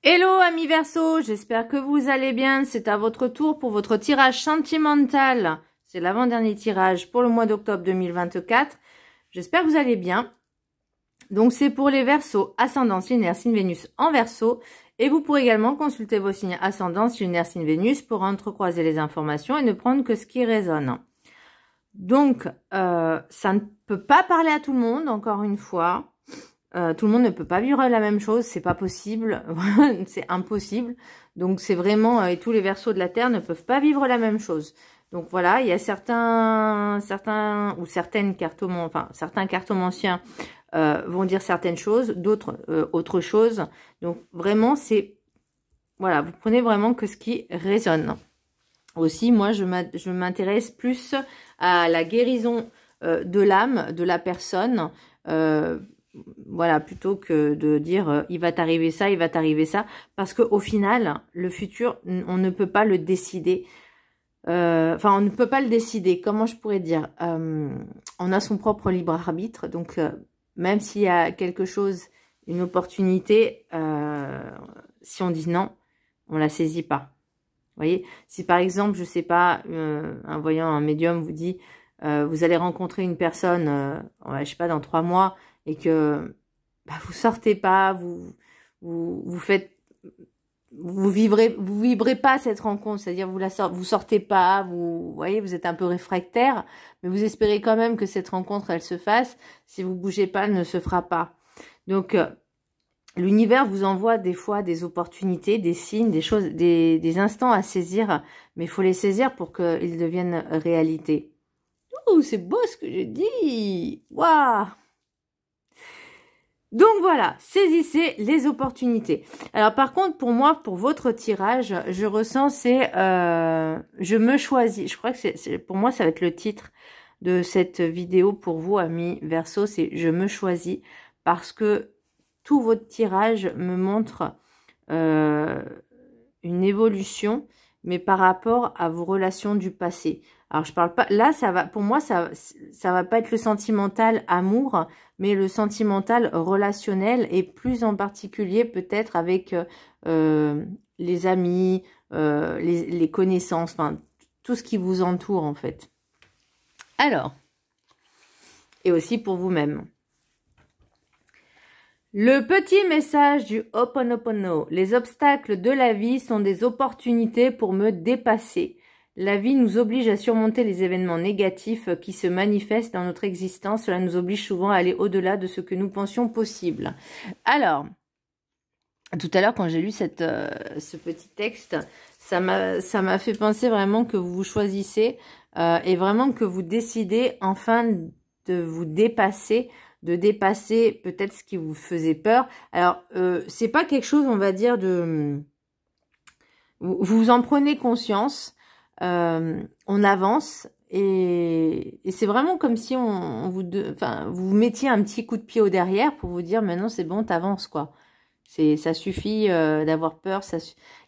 Hello amis Verseau, j'espère que vous allez bien. C'est à votre tour pour votre tirage sentimental. C'est l'avant-dernier tirage pour le mois d'octobre 2024. J'espère que vous allez bien. Donc c'est pour les Verseaux, ascendant, lunaire, signe Vénus en Verseau. Et vous pourrez également consulter vos signes ascendant, lunaire, signe Vénus pour entrecroiser les informations et ne prendre que ce qui résonne. Donc ça ne peut pas parler à tout le monde, encore une fois. Tout le monde ne peut pas vivre la même chose, c'est pas possible, c'est impossible. Donc c'est vraiment, et tous les Verseaux de la Terre ne peuvent pas vivre la même chose. Donc voilà, il y a certains ou certaines certains cartomanciens vont dire certaines choses, d'autres autre chose. Donc vraiment c'est, voilà, vous prenez vraiment que ce qui résonne. Aussi, moi je m'intéresse plus à la guérison de l'âme de la personne. Voilà, plutôt que de dire il va t'arriver ça, il va t'arriver ça, parce que au final, le futur, on ne peut pas le décider. Enfin, on ne peut pas le décider. Comment je pourrais dire, on a son propre libre arbitre, donc même s'il y a quelque chose, une opportunité, si on dit non, on la saisit pas. Vous voyez, si par exemple, je sais pas, un voyant, un médium vous dit, vous allez rencontrer une personne, je sais pas, dans 3 mois. Et que vous sortez pas, vous vibrez pas cette rencontre, c'est-à-dire vous sortez pas, vous voyez, vous êtes un peu réfractaire, mais vous espérez quand même que cette rencontre elle se fasse. Si vous bougez pas, elle ne se fera pas. Donc l'univers vous envoie des fois des opportunités, des signes, des choses, des instants à saisir, mais il faut les saisir pour qu'ils deviennent réalité. Ouh, c'est beau ce que je dis. Waouh. Donc voilà, saisissez les opportunités. Alors par contre, pour moi, pour votre tirage, je ressens c'est je me choisis. Je crois que pour moi, ça va être le titre de cette vidéo pour vous, amis Verseau, c'est je me choisis, parce que tout votre tirage me montre une évolution, mais par rapport à vos relations du passé. Alors je parle pas, là ça va, pour moi ça va pas être le sentimental amour, mais le sentimental relationnel, et plus en particulier peut-être avec les amis, les connaissances, enfin tout ce qui vous entoure en fait. Alors, et aussi pour vous-même. Le petit message du Ho'oponopono. Les obstacles de la vie sont des opportunités pour me dépasser. La vie nous oblige à surmonter les événements négatifs qui se manifestent dans notre existence. Cela nous oblige souvent à aller au-delà de ce que nous pensions possible. Alors, tout à l'heure, quand j'ai lu ce petit texte, ça m'a fait penser vraiment que vous vous choisissez et vraiment que vous décidez enfin de vous dépasser, de dépasser peut-être ce qui vous faisait peur. Alors, c'est pas quelque chose, on va dire, de... Vous en prenez conscience, on avance, et c'est vraiment comme si vous mettiez un petit coup de pied au derrière pour vous dire, maintenant c'est bon, t'avances, quoi. Ça suffit d'avoir peur,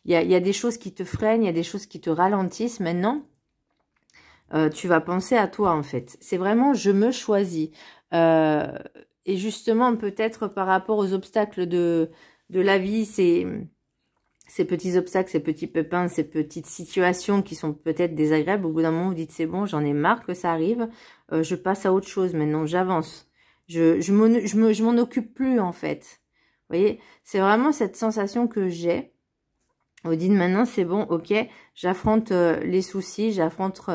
il y a des choses qui te freinent, il y a des choses qui te ralentissent. Maintenant, tu vas penser à toi, en fait. C'est vraiment, je me choisis. Et justement, peut-être par rapport aux obstacles de la vie, ces petits obstacles, ces petits pépins, ces petites situations qui sont peut-être désagréables, au bout d'un moment, vous dites, c'est bon, j'en ai marre que ça arrive, je passe à autre chose maintenant, j'avance. Je m'en occupe plus, en fait. Vous voyez, c'est vraiment cette sensation que j'ai. Vous dites, maintenant, c'est bon, ok, j'affronte les soucis, j'affronte...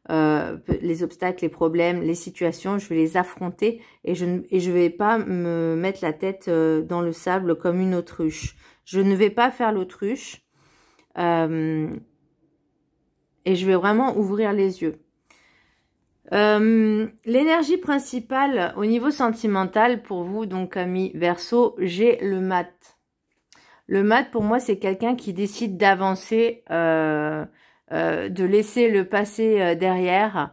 les obstacles, les problèmes, les situations, je vais les affronter, et je vais pas me mettre la tête dans le sable comme une autruche. Je ne vais pas faire l'autruche et je vais vraiment ouvrir les yeux. L'énergie principale au niveau sentimental pour vous, donc amis Verseau, j'ai le mat. Le mat, pour moi, c'est quelqu'un qui décide d'avancer, de laisser le passé derrière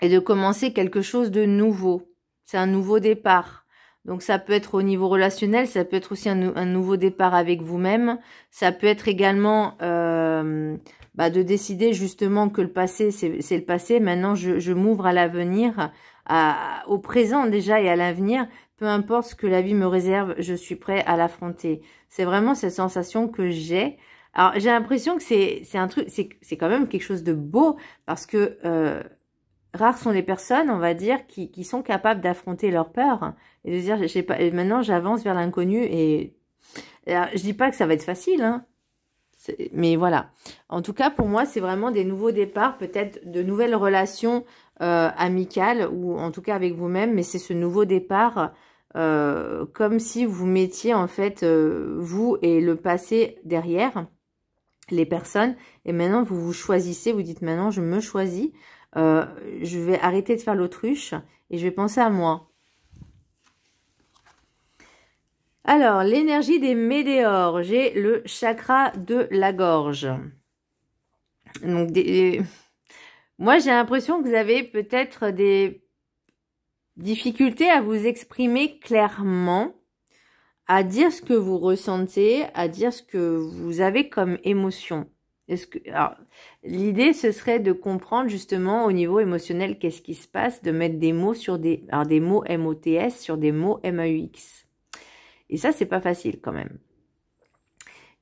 et de commencer quelque chose de nouveau. C'est un nouveau départ. Donc ça peut être au niveau relationnel, ça peut être aussi un nouveau départ avec vous-même. Ça peut être également de décider justement que le passé, c'est le passé. Maintenant, je m'ouvre à l'avenir, au présent déjà et à l'avenir. Peu importe ce que la vie me réserve, je suis prêt à l'affronter. C'est vraiment cette sensation que j'ai. Alors, j'ai l'impression que c'est un truc, c'est quand même quelque chose de beau parce que rares sont les personnes, on va dire, qui sont capables d'affronter leur peur et de dire, je sais pas, et maintenant j'avance vers l'inconnu et alors, je dis pas que ça va être facile, hein, mais voilà. En tout cas, pour moi, c'est vraiment des nouveaux départs, peut-être de nouvelles relations amicales ou en tout cas avec vous-même, mais c'est ce nouveau départ comme si vous mettiez en fait vous et le passé derrière les personnes et maintenant vous vous choisissez, vous dites maintenant je me choisis, je vais arrêter de faire l'autruche et je vais penser à moi. Alors, l'énergie des météores, j'ai le chakra de la gorge. Donc, moi, j'ai l'impression que vous avez peut-être des difficultés à vous exprimer clairement, à dire ce que vous ressentez, à dire ce que vous avez comme émotion. Alors, l'idée, ce serait de comprendre justement au niveau émotionnel qu'est-ce qui se passe, de mettre des mots sur des mots MOTS sur des mots MAUX. Et ça, c'est pas facile quand même.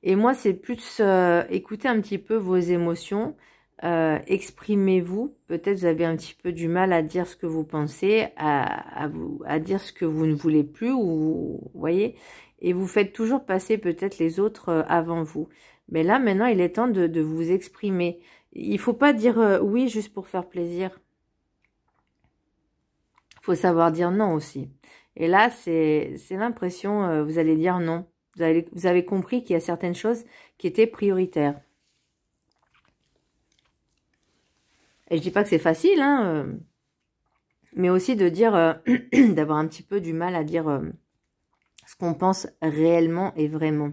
Et moi, c'est plus écouter un petit peu vos émotions, exprimez-vous. Peut-être vous avez un petit peu du mal à dire ce que vous pensez, à dire ce que vous ne voulez plus, ou vous voyez. Et vous faites toujours passer peut-être les autres avant vous. Mais là, maintenant, il est temps de vous exprimer. Il faut pas dire oui juste pour faire plaisir. Il faut savoir dire non aussi. Et là, c'est l'impression, vous allez dire non. Vous avez compris qu'il y a certaines choses qui étaient prioritaires. Et je dis pas que c'est facile, hein, mais aussi de dire, d'avoir un petit peu du mal à dire ce qu'on pense réellement et vraiment.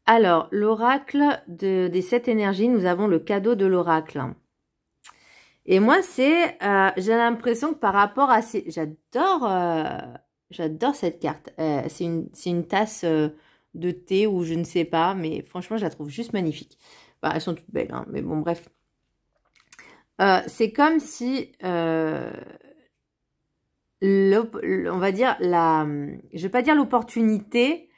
Alors, l'oracle des 7 énergies, nous avons le cadeau de l'oracle. Et moi, j'ai l'impression que par rapport à ces... J'adore cette carte. C'est une tasse de thé ou je ne sais pas, mais franchement, je la trouve juste magnifique. Bah, elles sont toutes belles, hein, mais bon, bref. C'est comme si, on va dire, je vais pas dire l'opportunité,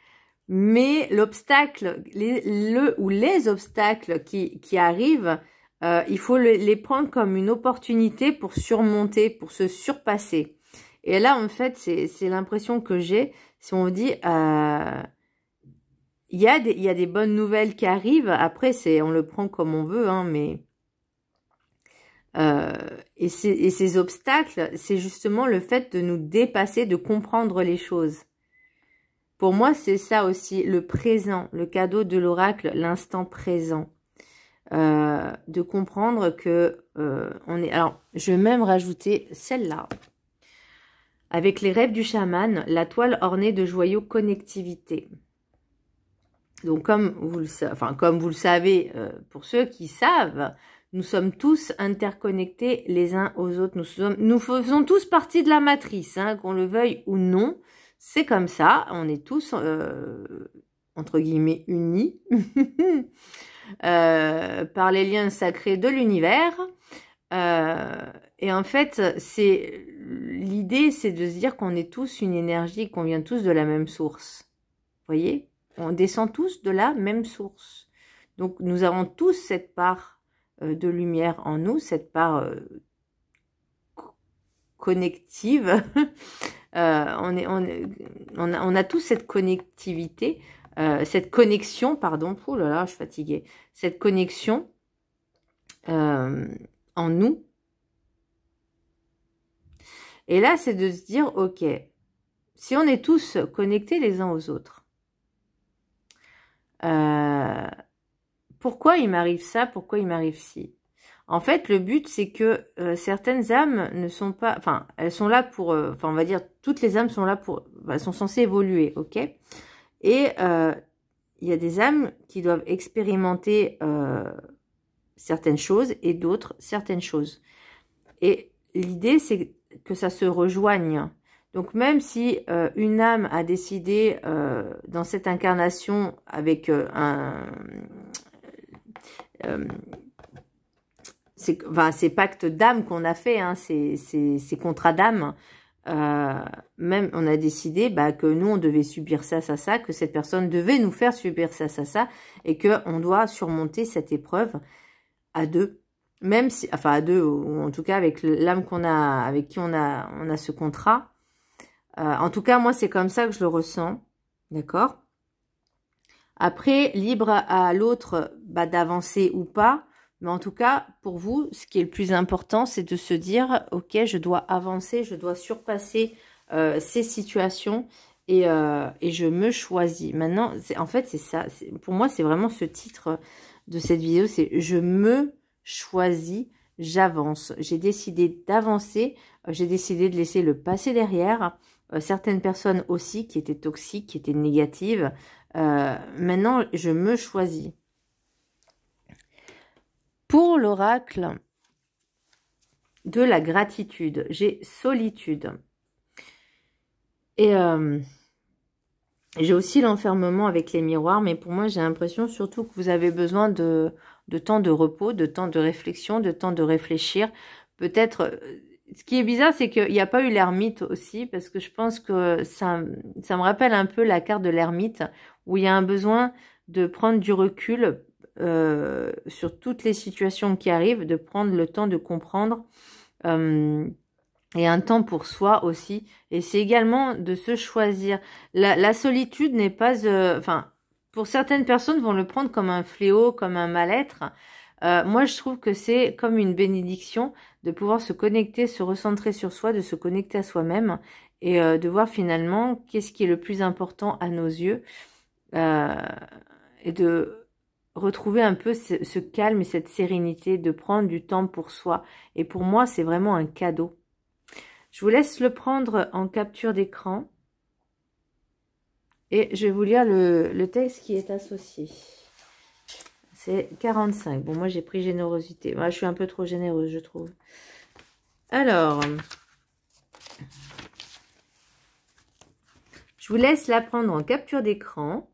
mais l'obstacle, les obstacles qui arrivent, il faut les prendre comme une opportunité pour surmonter, pour se surpasser. Et là, en fait, c'est l'impression que j'ai. Si on dit, il y a des bonnes nouvelles qui arrivent. Après, on le prend comme on veut, hein, mais et ces obstacles, c'est justement le fait de nous dépasser, de comprendre les choses. Pour moi, c'est ça aussi, le présent, le cadeau de l'oracle, l'instant présent. De comprendre que on est... Alors, je vais même rajouter celle-là. Avec les rêves du chaman, la toile ornée de joyaux connectivité. Donc, comme vous le savez, pour ceux qui savent, nous sommes tous interconnectés les uns aux autres. Nous faisons tous partie de la matrice, hein, qu'on le veuille ou non. C'est comme ça, on est tous, entre guillemets, unis par les liens sacrés de l'univers. Et en fait, l'idée, c'est de se dire qu'on est tous une énergie, qu'on vient tous de la même source. Vous voyez? On descend tous de la même source. Donc, nous avons tous cette part de lumière en nous, cette part connective. On a tous cette connectivité, cette connexion, pardon. Oh là là, je suis fatiguée. Cette connexion en nous. Et là, c'est de se dire, ok, si on est tous connectés les uns aux autres, pourquoi il m'arrive ça, pourquoi il m'arrive ci? En fait, le but, c'est que certaines âmes ne sont pas... Enfin, elles sont là pour... on va dire, toutes les âmes sont là pour... Elles sont censées évoluer, ok? Et il y a des âmes qui doivent expérimenter certaines choses et d'autres certaines choses. Et l'idée, c'est que ça se rejoigne. Donc, même si une âme a décidé dans cette incarnation avec ces pactes d'âme qu'on a fait, hein, ces contrats d'âme. Même on a décidé que nous on devait subir ça, que cette personne devait nous faire subir ça, et que on doit surmonter cette épreuve à deux, même si, enfin à deux, ou en tout cas avec l'âme qu'on a, avec qui on a ce contrat. En tout cas moi c'est comme ça que je le ressens, d'accord. Après libre à l'autre d'avancer ou pas. Mais en tout cas, pour vous, ce qui est le plus important, c'est de se dire, ok, je dois avancer, je dois surpasser ces situations et je me choisis. Maintenant, en fait, c'est ça. Pour moi, c'est vraiment ce titre de cette vidéo, c'est je me choisis, j'avance. J'ai décidé d'avancer, j'ai décidé de laisser le passé derrière. Certaines personnes aussi qui étaient toxiques, qui étaient négatives. Maintenant, je me choisis. Pour l'oracle de la gratitude, j'ai solitude. Et j'ai aussi l'enfermement avec les miroirs, mais pour moi, j'ai l'impression surtout que vous avez besoin de temps de repos, de temps de réflexion, de temps de réfléchir. Peut-être, ce qui est bizarre, c'est qu'il n'y a pas eu l'ermite aussi, parce que je pense que ça me rappelle un peu la carte de l'ermite, où il y a un besoin de prendre du recul sur toutes les situations qui arrivent, de prendre le temps de comprendre et un temps pour soi aussi. Et c'est également de se choisir. La solitude n'est pas... Enfin, pour certaines personnes vont le prendre comme un fléau, comme un mal-être. Moi, je trouve que c'est comme une bénédiction de pouvoir se connecter, se recentrer sur soi, de se connecter à soi-même et de voir finalement qu'est-ce qui est le plus important à nos yeux et de retrouver un peu ce calme et cette sérénité, de prendre du temps pour soi. Et pour moi, c'est vraiment un cadeau. Je vous laisse le prendre en capture d'écran. Et je vais vous lire le texte qui est associé. C'est 45. Bon, moi, j'ai pris générosité. Moi, je suis un peu trop généreuse, je trouve. Alors, je vous laisse la prendre en capture d'écran.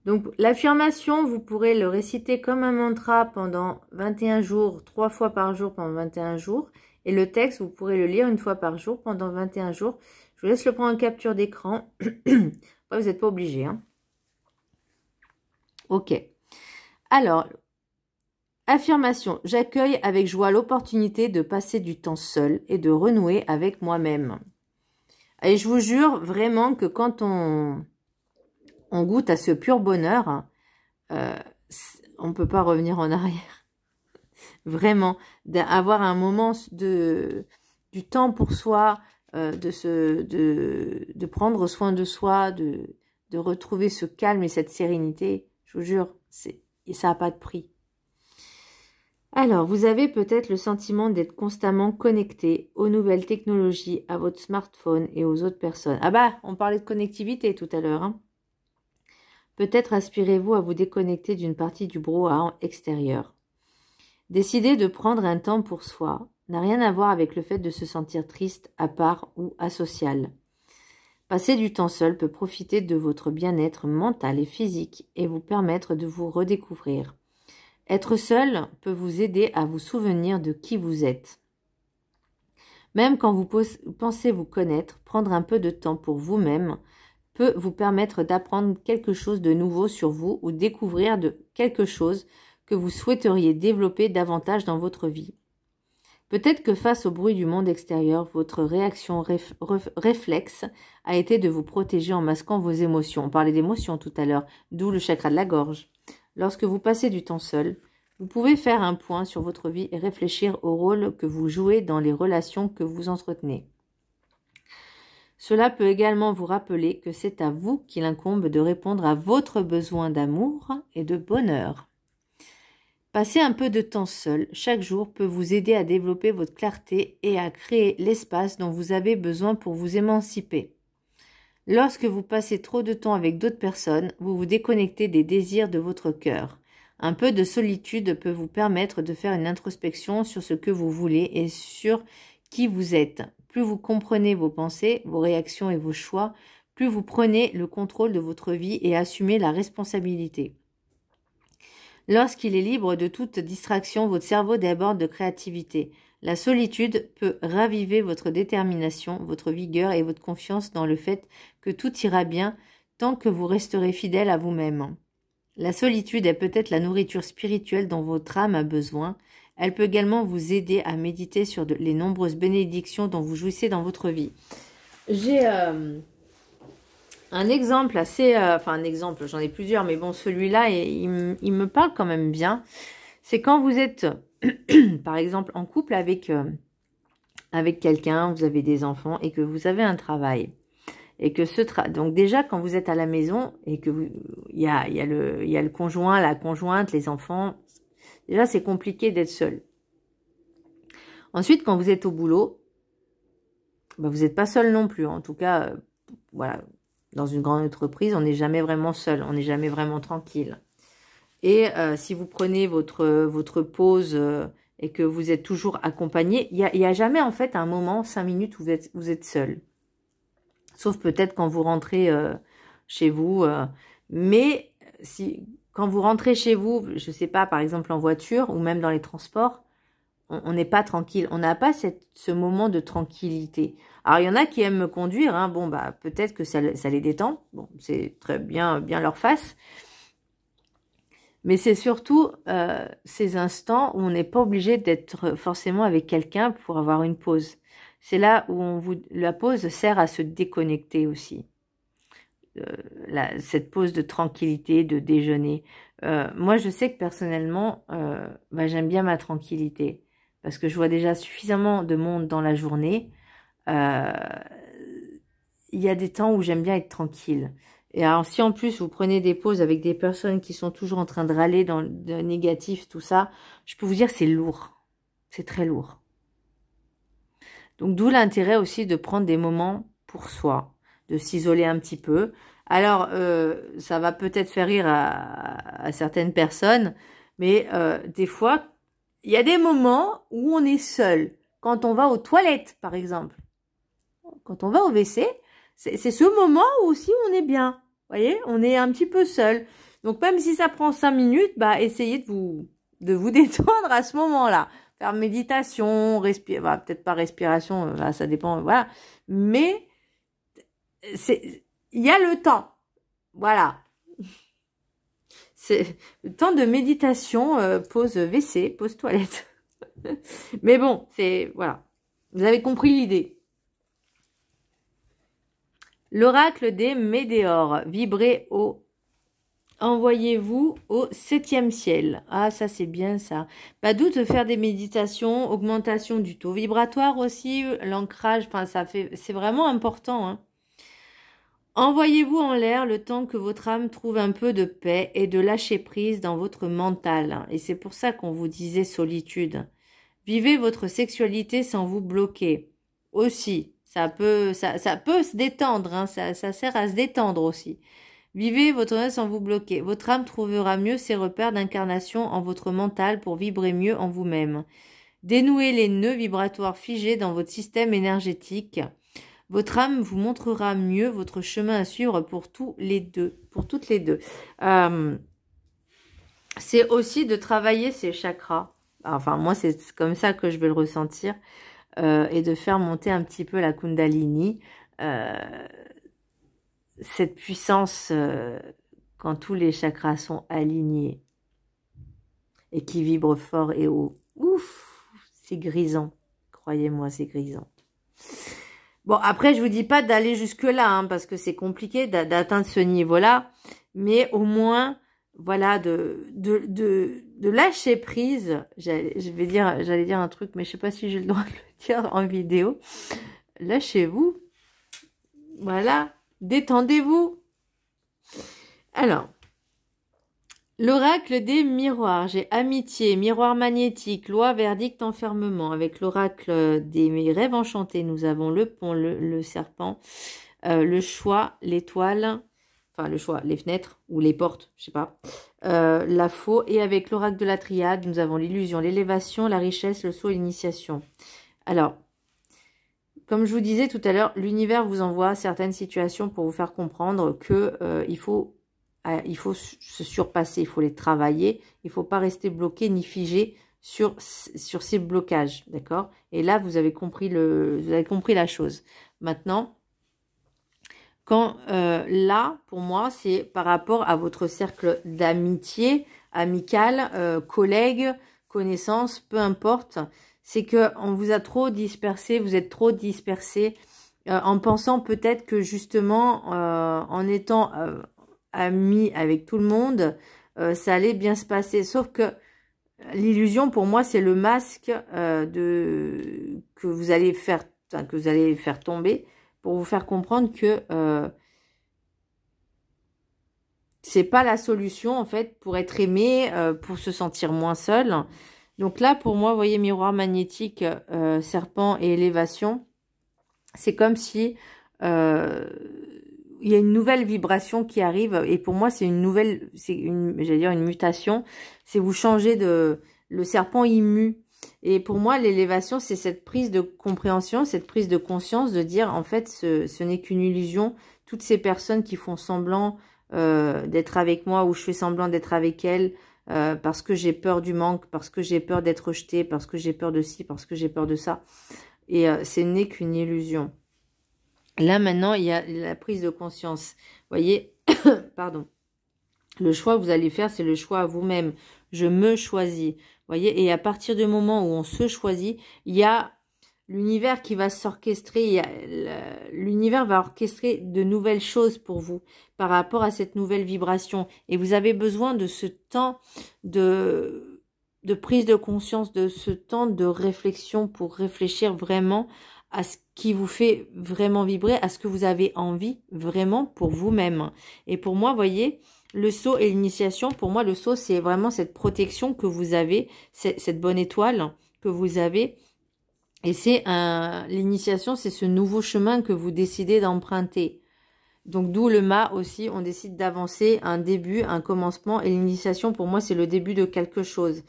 Donc, l'affirmation, vous pourrez le réciter comme un mantra pendant 21 jours, 3 fois par jour pendant 21 jours. Et le texte, vous pourrez le lire une fois par jour pendant 21 jours. Je vous laisse le prendre en capture d'écran. Après, vous n'êtes pas obligé. Hein. Ok. Alors, affirmation. J'accueille avec joie l'opportunité de passer du temps seul et de renouer avec moi-même. Et je vous jure vraiment que quand on goûte à ce pur bonheur, on ne peut pas revenir en arrière. Vraiment, d'avoir un moment du temps pour soi, de prendre soin de soi, de retrouver ce calme et cette sérénité, je vous jure, ça n'a pas de prix. Alors, vous avez peut-être le sentiment d'être constamment connecté aux nouvelles technologies, à votre smartphone et aux autres personnes. Ah bah, on parlait de connectivité tout à l'heure, hein. Peut-être aspirez-vous à vous déconnecter d'une partie du brouhaha extérieur. Décider de prendre un temps pour soi n'a rien à voir avec le fait de se sentir triste, à part ou asocial. Passer du temps seul peut profiter de votre bien-être mental et physique et vous permettre de vous redécouvrir. Être seul peut vous aider à vous souvenir de qui vous êtes. Même quand vous pensez vous connaître, prendre un peu de temps pour vous-même peut vous permettre d'apprendre quelque chose de nouveau sur vous ou découvrir quelque chose que vous souhaiteriez développer davantage dans votre vie. Peut-être que face au bruit du monde extérieur, votre réaction réflexe a été de vous protéger en masquant vos émotions. On parlait d'émotions tout à l'heure, d'où le chakra de la gorge. Lorsque vous passez du temps seul, vous pouvez faire un point sur votre vie et réfléchir au rôle que vous jouez dans les relations que vous entretenez. Cela peut également vous rappeler que c'est à vous qu'il incombe de répondre à votre besoin d'amour et de bonheur. Passer un peu de temps seul chaque jour peut vous aider à développer votre clarté et à créer l'espace dont vous avez besoin pour vous émanciper. Lorsque vous passez trop de temps avec d'autres personnes, vous vous déconnectez des désirs de votre cœur. Un peu de solitude peut vous permettre de faire une introspection sur ce que vous voulez et sur qui vous êtes. Plus vous comprenez vos pensées, vos réactions et vos choix, plus vous prenez le contrôle de votre vie et assumez la responsabilité. Lorsqu'il est libre de toute distraction, votre cerveau déborde de créativité. La solitude peut raviver votre détermination, votre vigueur et votre confiance dans le fait que tout ira bien tant que vous resterez fidèle à vous-même. La solitude est peut-être la nourriture spirituelle dont votre âme a besoin. Elle peut également vous aider à méditer sur les nombreuses bénédictions dont vous jouissez dans votre vie. J'ai un exemple assez... enfin, un exemple, j'en ai plusieurs, mais bon, celui-là, il me parle quand même bien. C'est quand vous êtes, par exemple, en couple avec quelqu'un, vous avez des enfants et que vous avez un travail. Et que donc déjà, quand vous êtes à la maison et que il y a le conjoint, la conjointe, les enfants, déjà, c'est compliqué d'être seul. Ensuite, quand vous êtes au boulot, bah, vous n'êtes pas seul non plus. En tout cas, voilà, dans une grande entreprise, on n'est jamais vraiment seul, on n'est jamais vraiment tranquille. Et si vous prenez votre pause et que vous êtes toujours accompagné, il y a jamais en fait un moment, 5 minutes, où vous êtes seul. Sauf peut-être quand vous rentrez chez vous. Mais quand vous rentrez chez vous, je ne sais pas, par exemple en voiture ou même dans les transports, on n'est pas tranquille. On n'a pas ce moment de tranquillité. Alors, il y en a qui aiment me conduire. Hein. Bon, bah peut-être que ça les détend. Bon, c'est très bien leur face. Mais c'est surtout ces instants où on n'est pas obligé d'être forcément avec quelqu'un pour avoir une pause. C'est là où la pause sert à se déconnecter aussi. Cette pause de tranquillité, de déjeuner. Moi, je sais que personnellement, bah, j'aime bien ma tranquillité. Parce que je vois déjà suffisamment de monde dans la journée. Il y a des temps où j'aime bien être tranquille. Et alors, si en plus vous prenez des pauses avec des personnes qui sont toujours en train de râler dans le négatif, tout ça, je peux vous dire c'est lourd. C'est très lourd. Donc, d'où l'intérêt aussi de prendre des moments pour soi, de s'isoler un petit peu. Alors, ça va peut-être faire rire à certaines personnes, mais des fois, il y a des moments où on est seul. Quand on va aux toilettes, par exemple. Quand on va au WC, c'est ce moment où aussi on est bien. Vous voyez, on est un petit peu seul. Donc, même si ça prend 5 minutes, bah, essayez de vous détendre à ce moment-là. Faire méditation, respirer, bah, peut-être pas respiration, bah, ça dépend, voilà. Mais, il y a le temps. Voilà. C'est le temps de méditation, pause WC, pause toilette. Mais bon, voilà. Vous avez compris l'idée. L'oracle des Médéores. Vibrez haut. Envoyez-vous au 7e ciel. Ah, ça c'est bien ça. Pas doute de faire des méditations, augmentation du taux vibratoire aussi, l'ancrage, enfin c'est vraiment important. Hein. Envoyez-vous en l'air le temps que votre âme trouve un peu de paix et de lâcher prise dans votre mental. Et c'est pour ça qu'on vous disait solitude. Vivez votre sexualité sans vous bloquer. Aussi, ça peut se détendre, hein, ça sert à se détendre aussi. Vivez votre âme sans vous bloquer. Votre âme trouvera mieux ses repères d'incarnation en votre mental pour vibrer mieux en vous-même. Dénouez les nœuds vibratoires figés dans votre système énergétique. Votre âme vous montrera mieux votre chemin à suivre pour toutes les deux. C'est aussi de travailler ces chakras. Enfin, moi, c'est comme ça que je vais le ressentir. Et de faire monter un petit peu la Kundalini. Cette puissance, quand tous les chakras sont alignés et qui vibrent fort et haut. Ouf, c'est grisant. Croyez-moi, c'est grisant. Bon, après, je vous dis pas d'aller jusque-là, hein, parce que c'est compliqué d'atteindre ce niveau-là. Mais au moins, voilà, de lâcher prise. J'allais dire un truc, mais je sais pas si j'ai le droit de le dire en vidéo. Lâchez-vous. Voilà. Détendez-vous. Alors, l'oracle des miroirs. J'ai amitié, miroir magnétique, loi, verdict, enfermement. Avec l'oracle des rêves enchantés, nous avons le pont, le serpent, le choix, l'étoile, enfin le choix, les fenêtres ou les portes, je sais pas, la faux. Et avec l'oracle de la triade, nous avons l'illusion, l'élévation, la richesse, le saut et l'initiation. Alors, comme je vous disais tout à l'heure, l'univers vous envoie certaines situations pour vous faire comprendre que il faut il faut se surpasser, il faut les travailler, il ne faut pas rester bloqué ni figé sur ces blocages, d'accord? Et là, vous avez compris la chose. Maintenant, là, pour moi, c'est par rapport à votre cercle d'amitié, amical, collègues, connaissances, peu importe, c'est qu'on vous a trop dispersé, vous êtes trop dispersé, en pensant peut-être que justement, en étant amis avec tout le monde, ça allait bien se passer. Sauf que l'illusion, pour moi, c'est le masque que vous allez faire tomber pour vous faire comprendre que c'est pas la solution, en fait, pour être aimé, pour se sentir moins seul. Donc là, pour moi, vous voyez, miroir magnétique, serpent et élévation, c'est comme si il y a une nouvelle vibration qui arrive. Et pour moi, c'est j'allais dire une mutation. C'est vous changez le serpent il mue. Et pour moi, l'élévation, c'est cette prise de compréhension, cette prise de conscience de dire, en fait, ce n'est qu'une illusion. Toutes ces personnes qui font semblant d'être avec moi ou je fais semblant d'être avec elles parce que j'ai peur du manque, parce que j'ai peur d'être rejetée, parce que j'ai peur de ci, parce que j'ai peur de ça. Et ce n'est qu'une illusion. Là, maintenant, il y a la prise de conscience. Vous voyez, pardon. Le choix que vous allez faire, c'est le choix à vous-même. Je me choisis. Vous voyez, et à partir du moment où on se choisit, il y a l'univers qui va s'orchestrer. L'univers va orchestrer de nouvelles choses pour vous par rapport à cette nouvelle vibration. Et vous avez besoin de ce temps de prise de conscience, de ce temps de réflexion pour réfléchir vraiment à ce qui vous fait vraiment vibrer, à ce que vous avez envie vraiment pour vous-même. Et pour moi, vous voyez, le sceau et l'initiation, pour moi, le sceau, c'est vraiment cette protection que vous avez, cette bonne étoile que vous avez. Et c'est l'initiation, c'est ce nouveau chemin que vous décidez d'emprunter. Donc, d'où le mât aussi, on décide d'avancer, un début, un commencement. Et l'initiation, pour moi, c'est le début de quelque chose.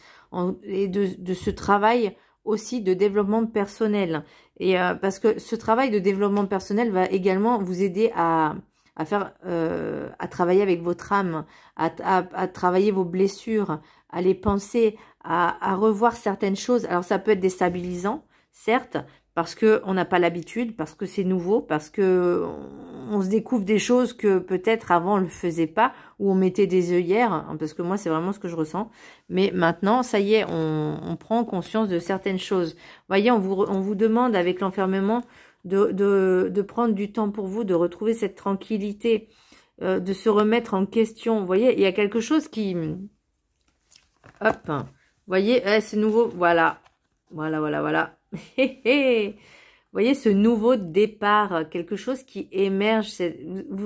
Et de ce travail aussi de développement personnel. Et parce que ce travail de développement personnel va également vous aider à travailler avec votre âme, à travailler vos blessures, à les penser, à revoir certaines choses. Alors, ça peut être déstabilisant, certes, parce qu'on n'a pas l'habitude, parce que c'est nouveau, parce que on se découvre des choses que peut-être avant on ne le faisait pas, ou on mettait des œillères, hein, parce que moi c'est vraiment ce que je ressens. Mais maintenant, ça y est, on prend conscience de certaines choses. Vous voyez, on vous demande avec l'enfermement de prendre du temps pour vous, de retrouver cette tranquillité, de se remettre en question. Vous voyez, il y a quelque chose qui... Hop, vous voyez, c'est nouveau, voilà. Voilà. Vous voyez ce nouveau départ, quelque chose qui émerge.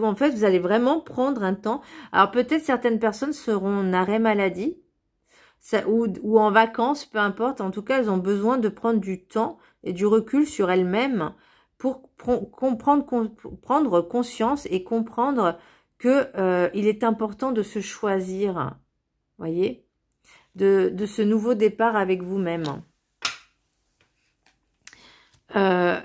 En fait, vous allez vraiment prendre un temps. Alors peut-être certaines personnes seront en arrêt maladie ou en vacances, peu importe. En tout cas, elles ont besoin de prendre du temps et du recul sur elles-mêmes pour prendre conscience et comprendre que il est important de se choisir. Voyez, de ce nouveau départ avec vous-même. Là,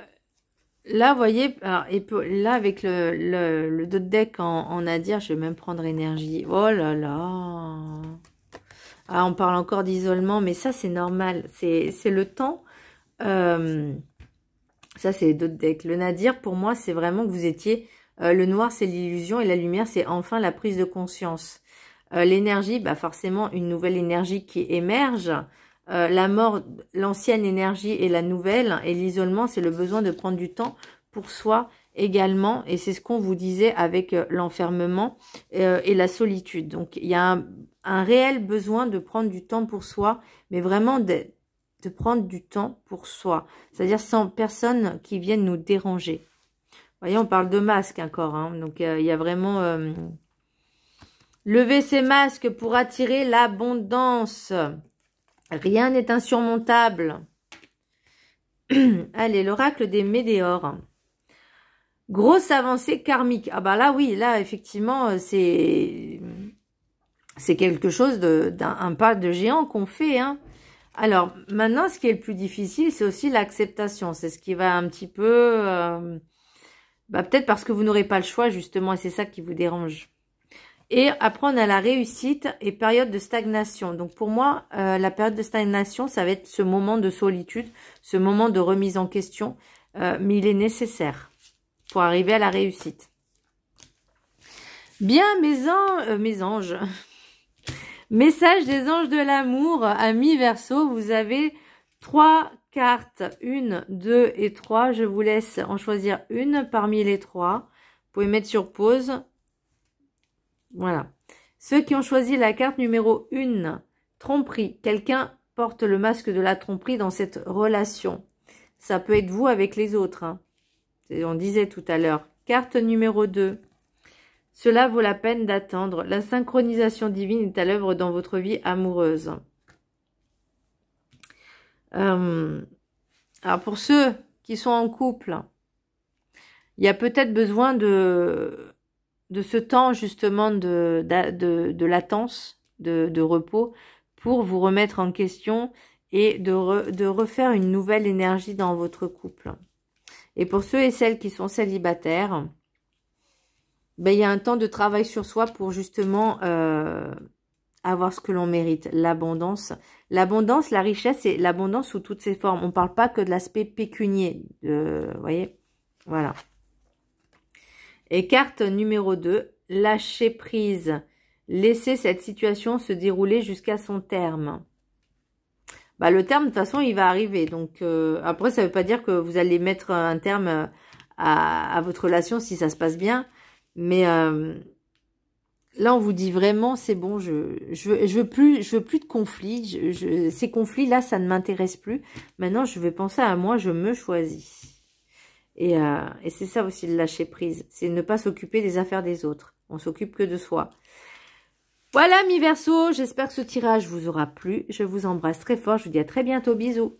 vous voyez, alors, là, avec le dos de deck en nadir, je vais même prendre énergie. Oh là là. Ah, on parle encore d'isolement, mais ça, c'est normal. C'est le temps. Ça, c'est les dos de deck. Le nadir, pour moi, c'est vraiment que vous étiez... le noir, c'est l'illusion et la lumière, c'est enfin la prise de conscience. L'énergie, bah forcément, une nouvelle énergie qui émerge. La mort, l'ancienne énergie et la nouvelle, et l'isolement, c'est le besoin de prendre du temps pour soi également, et c'est ce qu'on vous disait avec l'enfermement et la solitude. Donc, il y a un réel besoin de prendre du temps pour soi, mais vraiment de prendre du temps pour soi, c'est-à-dire sans personne qui vienne nous déranger. Vous voyez, on parle de masque encore, hein, donc il y a vraiment... lever ses masques pour attirer l'abondance. Rien n'est insurmontable. Allez, l'oracle des météores. Grosse avancée karmique. Ah bah là, oui, là, effectivement, c'est quelque chose d'un pas de géant qu'on fait. Hein. Alors, maintenant, ce qui est le plus difficile, c'est aussi l'acceptation. C'est ce qui va un petit peu... peut-être parce que vous n'aurez pas le choix, justement, et c'est ça qui vous dérange. Et après, on a la réussite et période de stagnation. Donc, pour moi, la période de stagnation, ça va être ce moment de solitude, ce moment de remise en question. Mais il est nécessaire pour arriver à la réussite. Bien, mes anges. Message des anges de l'amour, amis Verseau, vous avez 3 cartes, 1, 2 et 3. Je vous laisse en choisir une parmi les 3. Vous pouvez mettre sur pause. Voilà. Ceux qui ont choisi la carte numéro 1, tromperie. Quelqu'un porte le masque de la tromperie dans cette relation. Ça peut être vous avec les autres. Hein. On disait tout à l'heure. Carte numéro 2. Cela vaut la peine d'attendre. La synchronisation divine est à l'œuvre dans votre vie amoureuse. Alors pour ceux qui sont en couple, il y a peut-être besoin de ce temps justement de latence, de repos, pour vous remettre en question et de refaire une nouvelle énergie dans votre couple. Et pour ceux et celles qui sont célibataires, ben, il y a un temps de travail sur soi pour justement avoir ce que l'on mérite, l'abondance. L'abondance, la richesse et l'abondance sous toutes ses formes. On ne parle pas que de l'aspect pécunier. Vous voyez? Voilà. Et carte numéro 2, lâcher prise. Laisser cette situation se dérouler jusqu'à son terme. Bah, le terme, de toute façon, il va arriver. Donc, après, ça ne veut pas dire que vous allez mettre un terme à votre relation si ça se passe bien. Mais là, on vous dit vraiment, c'est bon, je veux plus de conflits. Ces conflits-là, ça ne m'intéresse plus. Maintenant, je vais penser à moi, je me choisis. Et c'est ça aussi le lâcher prise. C'est ne pas s'occuper des affaires des autres. On s'occupe que de soi. Voilà, mi Verseau, j'espère que ce tirage vous aura plu. Je vous embrasse très fort. Je vous dis à très bientôt. Bisous.